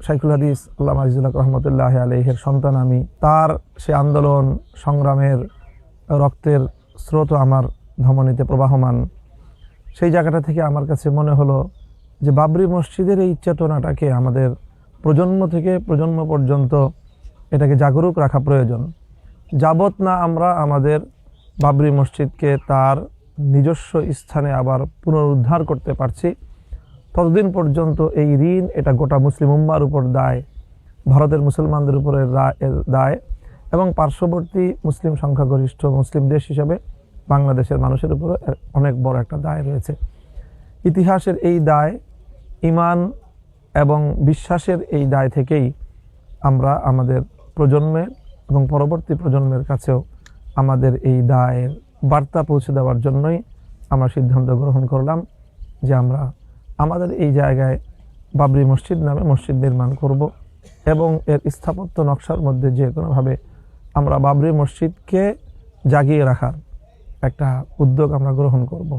শাইখুল হাদিস আল্লামা আজিজুল হক রহমতুল্লাহ আলাইহির সন্তান আমি। তার সে আন্দোলন সংগ্রামের রক্তের স্রোত আমার ধমনীতে প্রবাহমান। সেই জায়গাটা থেকে আমার কাছে মনে হলো যে বাবরি মসজিদের এই চেতনাটাকে আমাদের প্রজন্ম থেকে প্রজন্ম পর্যন্ত এটাকে জাগরুক রাখা প্রয়োজন। যাবত না আমরা আমাদের বাবরি মসজিদকে তার নিজস্ব স্থানে আবার পুনরুদ্ধার করতে পারছি, ততদিন পর্যন্ত এই ঋণ এটা গোটা মুসলিম উম্মার উপর দায়, ভারতের মুসলমানদের উপরে দায়, এবং পার্শ্ববর্তী মুসলিম সংখ্যাগরিষ্ঠ মুসলিম দেশ হিসাবে বাংলাদেশের মানুষের উপরে অনেক বড় একটা দায় রয়েছে। ইতিহাসের এই দায়, ঈমান এবং বিশ্বাসের এই দায় থেকেই আমরা আমাদের প্রজন্মের এবং পরবর্তী প্রজন্মের কাছেও আমাদের এই দায়ের বার্তা পৌঁছে দেওয়ার জন্যই আমরা সিদ্ধান্ত গ্রহণ করলাম যে আমরা আমাদের এই জায়গায় বাবরি মসজিদ নামে মসজিদ নির্মাণ করব এবং এর স্থাপত্য নকশার মধ্যে যে কোনোভাবে আমরা বাবরি মসজিদকে জাগিয়ে রাখার একটা উদ্যোগ আমরা গ্রহণ করব।